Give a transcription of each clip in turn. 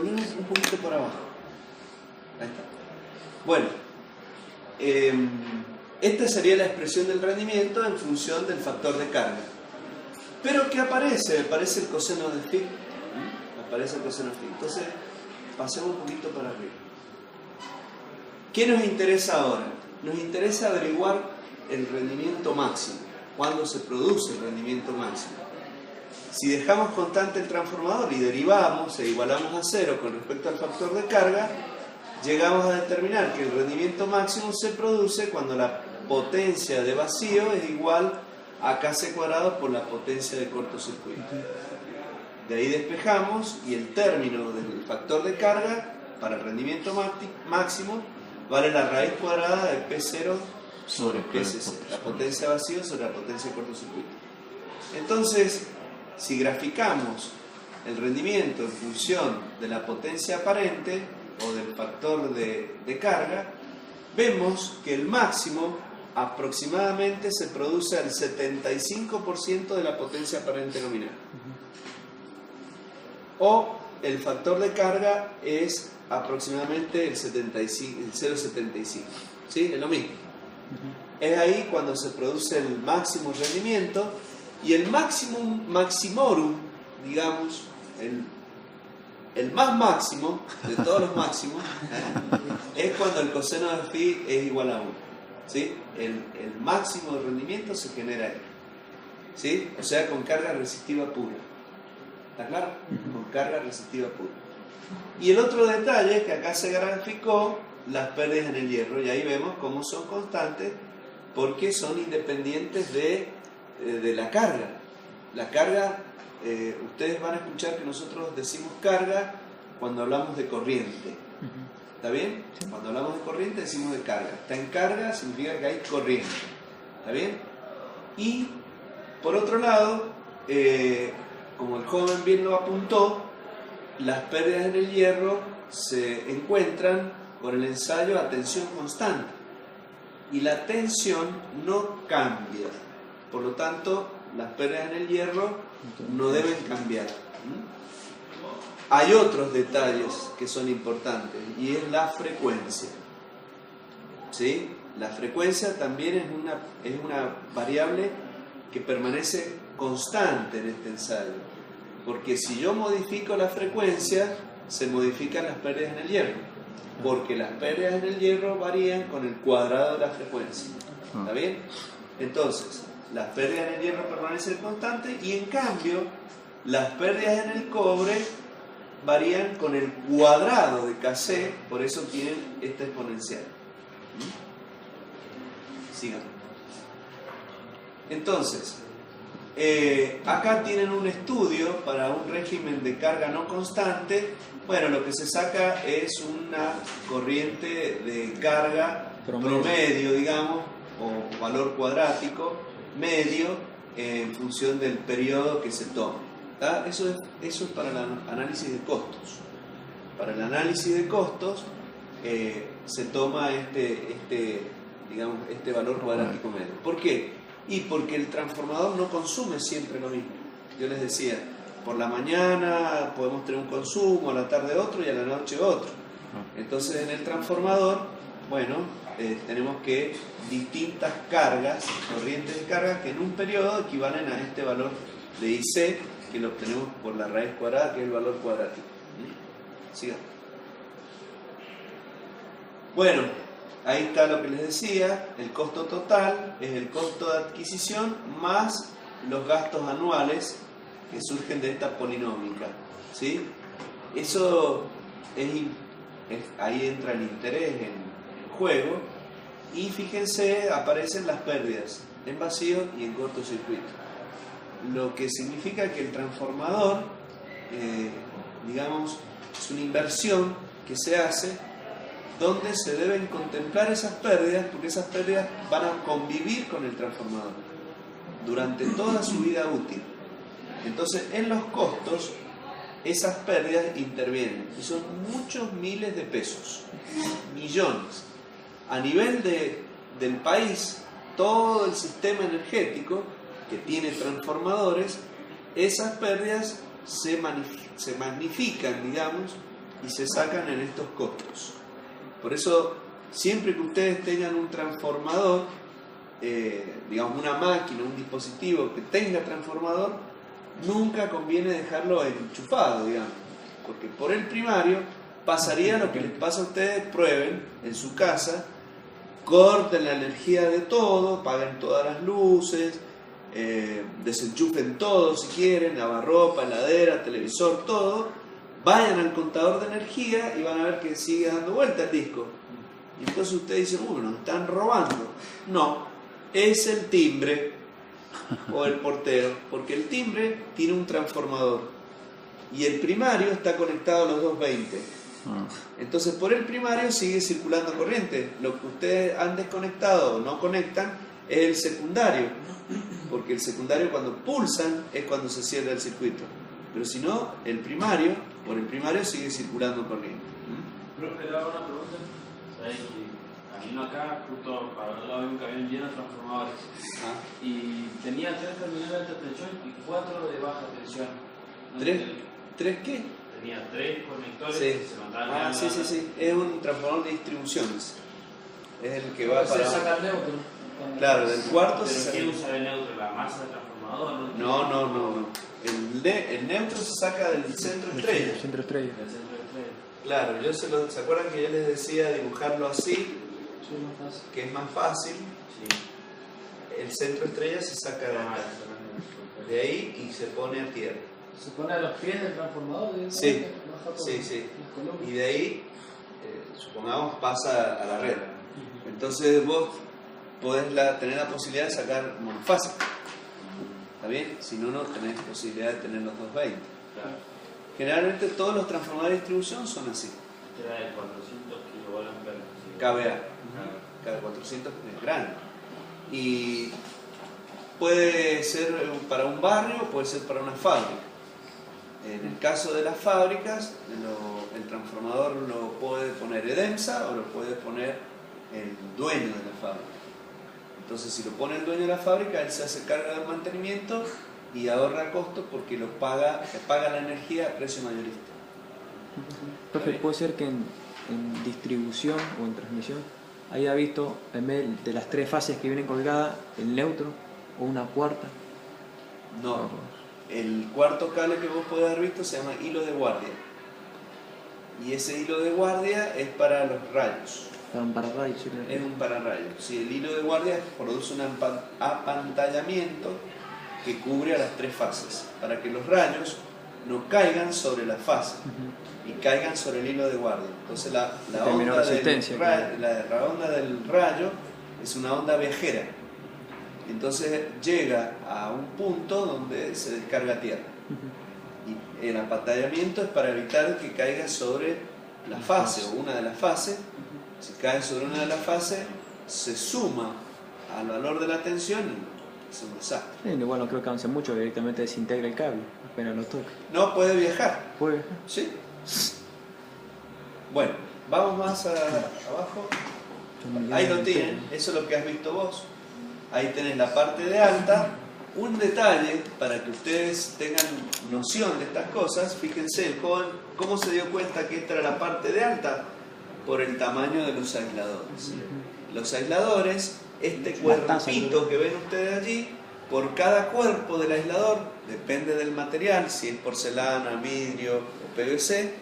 ponemos un poquito por abajo. Ahí está. Bueno, esta sería la expresión del rendimiento en función del factor de carga. Pero ¿qué aparece? Aparece el coseno de phi. Aparece el coseno de phi. Entonces, pasemos un poquito para arriba. ¿Qué nos interesa ahora? Nos interesa averiguar el rendimiento máximo. ¿Cuándo se produce el rendimiento máximo? Si dejamos constante el transformador y derivamos e igualamos a cero con respecto al factor de carga, llegamos a determinar que el rendimiento máximo se produce cuando la potencia de vacío es igual a Kc cuadrado por la potencia de cortocircuito. De ahí despejamos y el término del factor de carga para el rendimiento máximo vale la raíz cuadrada de P0 sobre Pcc, la potencia de vacío sobre la potencia de cortocircuito. Entonces, si graficamos el rendimiento en función de la potencia aparente o del factor de carga, vemos que el máximo aproximadamente se produce al 75% de la potencia aparente nominal. O el factor de carga es aproximadamente el 0,75. ¿Sí? Es lo mismo. Es ahí cuando se produce el máximo rendimiento y el maximorum, digamos, el más máximo de todos los máximos, es cuando el coseno de phi es igual a 1. ¿Sí? El máximo de rendimiento se genera ahí. ¿Sí? O sea, con carga resistiva pura. ¿Está claro? Con carga resistiva pura. Y el otro detalle es que acá se graficó las pérdidas en el hierro y ahí vemos cómo son constantes porque son independientes de la carga. La carga, ustedes van a escuchar que nosotros decimos carga cuando hablamos de corriente. ¿Está bien? Sí. Cuando hablamos de corriente decimos de carga. Está en carga significa que hay corriente. ¿Está bien? Y por otro lado, como el joven bien lo apuntó, las pérdidas en el hierro se encuentran con el ensayo a tensión constante. Y la tensión no cambia. Por lo tanto, las pérdidas en el hierro no deben cambiar. Hay otros detalles que son importantes y es la frecuencia. ¿Sí? La frecuencia también es una variable que permanece constante en este ensayo. Porque si yo modifico la frecuencia, se modifican las pérdidas en el hierro. Porque las pérdidas en el hierro varían con el cuadrado de la frecuencia. ¿Está bien? Entonces, las pérdidas en el hierro permanecen constantes y en cambio, las pérdidas en el cobre varían con el cuadrado de Kc, por eso tienen esta exponencial. Sigan. Entonces, acá tienen un estudio para un régimen de carga no constante. Bueno, lo que se saca es una corriente de carga promedio, digamos, o valor cuadrático medio en función del periodo que se toma. Eso es para el análisis de costos. Para el análisis de costos se toma este valor cuadrático medio. ¿Por qué? Y porque el transformador no consume siempre lo mismo. Yo les decía, por la mañana podemos tener un consumo, a la tarde otro y a la noche otro. Entonces en el transformador, bueno, tenemos que distintas cargas, corrientes de carga que en un periodo equivalen a este valor de IC que lo obtenemos por la raíz cuadrada, que es el valor cuadrático. Sigan. Bueno, ahí está lo que les decía, el costo total es el costo de adquisición más los gastos anuales que surgen de esta polinómica. ¿Sí? Eso ahí entra el interés en juego y fíjense, aparecen las pérdidas en vacío y en cortocircuito. Lo que significa que el transformador, digamos, es una inversión que se hace donde se deben contemplar esas pérdidas, porque esas pérdidas van a convivir con el transformador durante toda su vida útil. Entonces, en los costos, esas pérdidas intervienen y son muchos miles de pesos, millones. A nivel del país, todo el sistema energético que tiene transformadores, esas pérdidas se magnifican, digamos, y se sacan en estos costos. Por eso, siempre que ustedes tengan un transformador, digamos una máquina, un dispositivo que tenga transformador, nunca conviene dejarlo enchufado, digamos, porque por el primario pasaría lo que les pasa a ustedes. Prueben en su casa, corten la energía de todo, apaguen todas las luces, desenchufen todo si quieren, lavarropa, heladera, televisor, todo, vayan al contador de energía y van a ver que sigue dando vuelta el disco. Y entonces ustedes dicen, nos están robando. No, es el timbre o el portero, porque el timbre tiene un transformador y el primario está conectado a los 220. Entonces por el primario sigue circulando corriente. Lo que ustedes han desconectado o no conectan es el secundario, porque el secundario cuando pulsan es cuando se cierra el circuito, pero si no, el primario, por el primario sigue circulando corriente. Profe, le hago una pregunta. ¿Sabes que vino acá, justo para el lado de un camión lleno de transformadores? Y tenía 3 terminales de alta tensión y 4 de baja tensión. ¿Tres qué? Tenía 3 conectores Sí. que se mandaban. Sí. Es un transformador de distribuciones. Es el que va Se para... saca el neutro. Claro, del cuarto ¿Pero se saca... quién usa el neutro? ¿La masa del transformador? No. El neutro se saca del centro estrella. El centro estrella. Del centro estrella. Claro, ¿se acuerdan que yo les decía dibujarlo así? Sí, más fácil. Que es más fácil. Sí. El centro estrella se saca de acá, de ahí, y se pone a tierra. Se pone a los pies del transformador. Sí. Baja por Sí. las columnas. Y de ahí, supongamos, pasa a la red. Entonces vos podés tener la posibilidad de sacar monofásico. ¿Está bien? Si no, no tenés posibilidad de tener los 220. Claro. Generalmente todos los transformadores de distribución son así. Era de 400 kilovoltios. KVA. Cada 400 es grande. Y puede ser para un barrio, puede ser para una fábrica. En el caso de las fábricas, el transformador lo puede poner EDEMSA o lo puede poner el dueño de la fábrica. Entonces, si lo pone el dueño de la fábrica, él se hace cargo del mantenimiento y ahorra costos porque le paga la energía a precio mayorista. Profe, puede ser que en distribución o en transmisión haya visto, en vez de las 3 fases que vienen colgadas, el neutro o una cuarta. No, el cuarto cable que vos podés haber visto se llama hilo de guardia. Y ese hilo de guardia es para los rayos. Para un pararrayos. ¿Sí? Es un pararrayos. Sí, el hilo de guardia produce un apantallamiento que cubre a las 3 fases, para que los rayos no caigan sobre la fase y caigan sobre el hilo de guardia. Entonces la onda del rayo es una onda viajera. Entonces llega a un punto donde se descarga a tierra. Y el apantallamiento es para evitar que caiga sobre la fase o una de las fases. Si cae sobre una de las fases, se suma al valor de la tensión y es un desastre. Sí, igual no creo que avance mucho, directamente desintegra el cable, apenas lo toca. No puede viajar. ¿Puede? ¿Sí? Bueno, vamos más abajo. Ahí lo tienen, eso es lo que has visto vos. Ahí tenés la parte de alta. Un detalle para que ustedes tengan noción de estas cosas, fíjense, el joven, ¿cómo se dio cuenta que esta era la parte de alta? Por el tamaño de los aisladores. Los aisladores, este cuerpito que ven ustedes allí, por cada cuerpo del aislador, depende del material, si es porcelana, vidrio o PVC,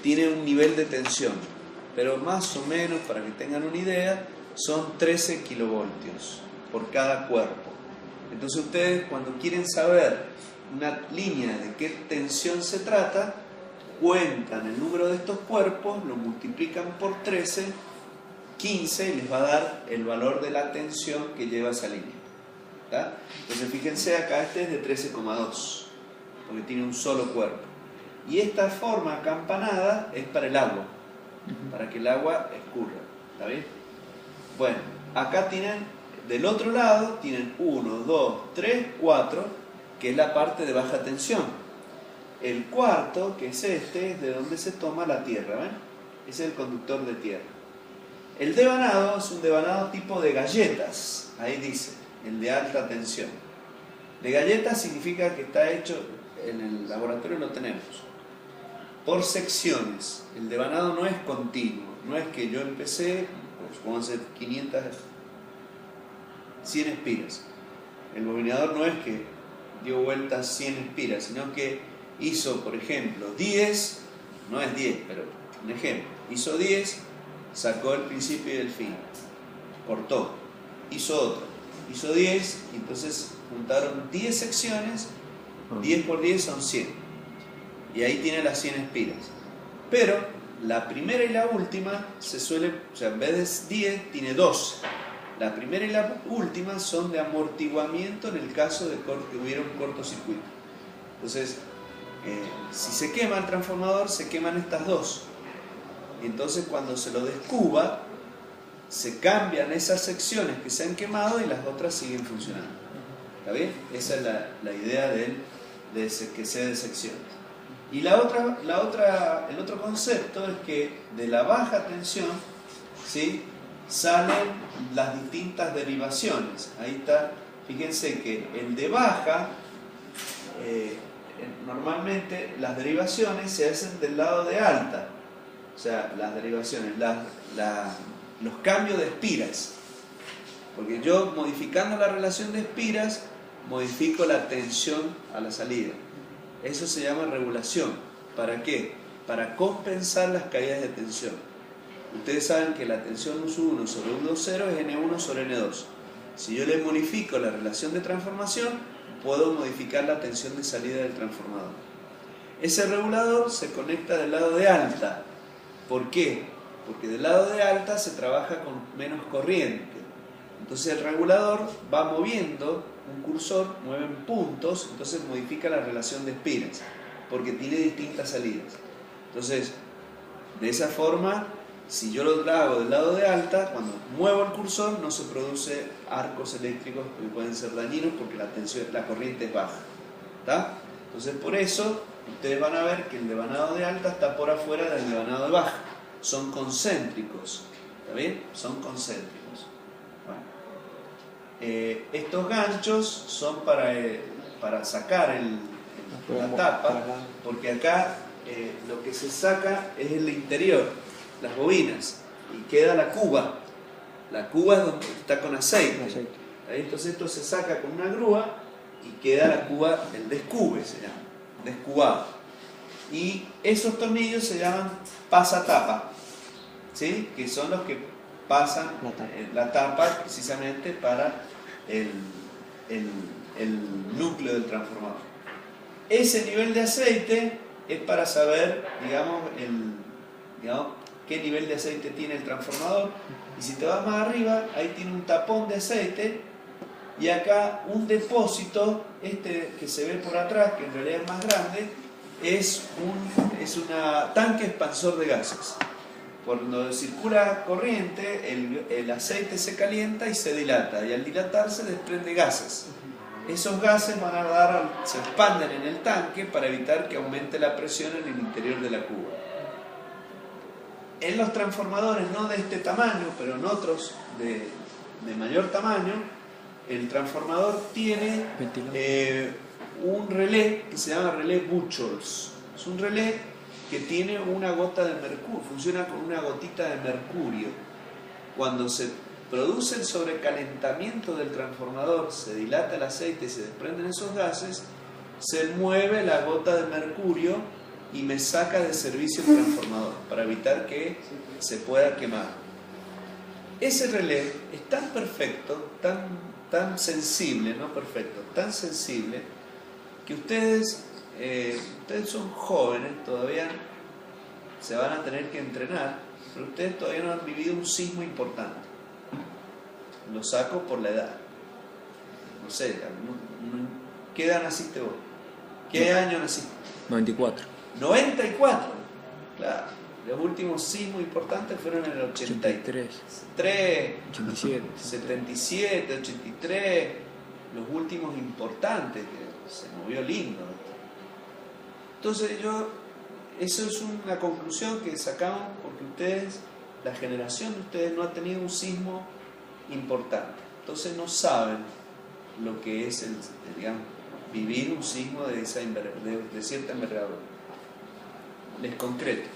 tiene un nivel de tensión, pero más o menos, para que tengan una idea, son 13 kilovoltios por cada cuerpo. Entonces ustedes, cuando quieren saber una línea de qué tensión se trata, cuentan el número de estos cuerpos, lo multiplican por 13, 15 y les va a dar el valor de la tensión que lleva esa línea. ¿Tá? Entonces fíjense acá, este es de 13,2 porque tiene un solo cuerpo. Y esta forma acampanada es para el agua, para que el agua escurra. ¿Está bien? Bueno, acá tienen, del otro lado, tienen 1, 2, 3, 4, que es la parte de baja tensión. El cuarto, que es este, es de donde se toma la tierra, ¿ven? Es el conductor de tierra. El devanado es un devanado tipo de galletas, ahí dice, el de alta tensión. De galletas significa que está hecho, en el laboratorio lo tenemos. por secciones. El devanado no es continuo, no es que yo empecé, pues vamos a hacer 100 espiras. El bobinador no es que dio vueltas 100 espiras, sino que hizo, por ejemplo, 10, no es 10, pero un ejemplo, hizo 10, sacó el principio y el fin, cortó, hizo otro, hizo 10, y entonces juntaron 10 secciones, 10 por 10 son 100, y ahí tiene las 100 espiras. Pero la primera y la última se suele, o sea, en vez de 10 tiene 12. La primera y la última son de amortiguamiento en el caso de que hubiera un cortocircuito. Entonces, si se quema el transformador, se queman estas dos. Y entonces cuando se lo descuba, se cambian esas secciones que se han quemado y las otras siguen funcionando. ¿Está bien? Esa es la idea de que sea de secciones. Y el otro concepto es que de la baja tensión, ¿sí?, salen las distintas derivaciones. Ahí está, fíjense que el de baja, normalmente las derivaciones se hacen del lado de alta. O sea, las derivaciones, los cambios de espiras. Porque yo, modificando la relación de espiras, modifico la tensión a la salida. Eso se llama regulación. ¿Para qué? Para compensar las caídas de tensión. Ustedes saben que la tensión U1 sobre U20 es N1 sobre N2. Si yo le modifico la relación de transformación, puedo modificar la tensión de salida del transformador. Ese regulador se conecta del lado de alta. ¿Por qué? Porque del lado de alta se trabaja con menos corriente. Entonces el regulador va moviendo un cursor, mueve en puntos, entonces modifica la relación de espiras, porque tiene distintas salidas. Entonces, de esa forma, si yo lo hago del lado de alta, cuando muevo el cursor no se produce arcos eléctricos que pueden ser dañinos porque la corriente es baja. ¿Está? Entonces por eso ustedes van a ver que el devanado de alta está por afuera del devanado de baja. Son concéntricos. ¿Está bien? Son concéntricos. Bueno. Estos ganchos son para sacar la tapa, porque acá lo que se saca es el interior, las bobinas, y queda la cuba. La cuba es donde está con aceite. Entonces esto se saca con una grúa y queda la cuba, el descube se llama, descubado. Y esos tornillos se llaman pasatapa, ¿sí?, que son los que pasan la tapa precisamente para el núcleo del transformador. Ese nivel de aceite es para saber, digamos, qué nivel de aceite tiene el transformador. Y si te vas más arriba, ahí tiene un tapón de aceite, y acá un depósito, este que se ve por atrás, que en realidad es más grande, es un tanque expansor de gases. Cuando circula corriente, el aceite se calienta y se dilata, y al dilatarse desprende gases. Esos gases se expanden en el tanque para evitar que aumente la presión en el interior de la cuba. En los transformadores, no de este tamaño, pero en otros de mayor tamaño, el transformador tiene un relé que se llama relé Buchholz. Es un relé que tiene una gota de mercurio, funciona con una gotita de mercurio. Cuando se produce el sobrecalentamiento del transformador, se dilata el aceite y se desprenden esos gases, se mueve la gota de mercurio y me saca de servicio el transformador para evitar que se pueda quemar. Ese relé es tan perfecto, tan sensible, no perfecto, tan sensible, que ustedes son jóvenes, todavía se van a tener que entrenar, pero ustedes todavía no han vivido un sismo importante. Lo saco por la edad. No sé, ¿qué edad naciste vos? ¿Qué año naciste? 94. 94, claro. Los últimos sismos importantes fueron en el 83, 87, 77, 83, los últimos importantes, que se movió lindo. Entonces eso es una conclusión que sacamos porque la generación de ustedes no ha tenido un sismo importante. Entonces no saben lo que es vivir un sismo de cierta envergadura. Les concreto.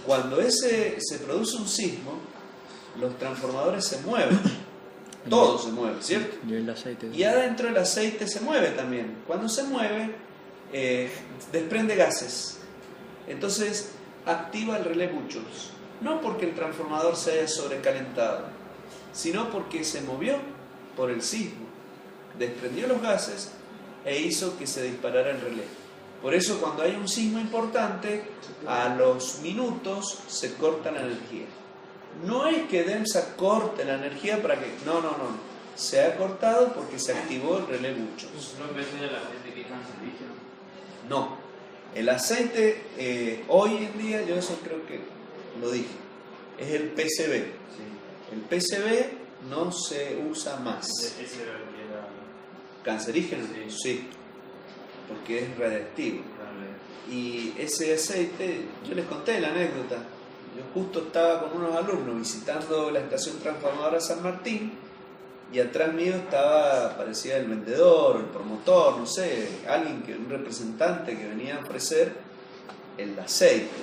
Cuando se produce un sismo, los transformadores se mueven. Todo se mueve, ¿cierto? Y el aceite. Y adentro el aceite se mueve también. Cuando se mueve, desprende gases. Entonces, activa el relé Buchholz. No porque el transformador se haya sobrecalentado, sino porque se movió por el sismo. Desprendió los gases e hizo que se disparara el relé. Por eso cuando hay un sismo importante, a los minutos se corta la energía. No es que DEMSA corte la energía para que... No. Se ha cortado porque se activó el relé Buchholz. No pensé de la gente que es cancerígeno. No. El aceite, hoy en día, yo eso creo que lo dije, es el PCB. Sí. El PCB no se usa más. Ese era el que era ¿Cancerígeno? Sí. Sí, porque es radiactivo. Y ese aceite, yo les conté la anécdota. Yo justo estaba con unos alumnos visitando la estación transformadora San Martín y atrás mío parecía el vendedor, el promotor, no sé, un representante que venía a ofrecer el aceite.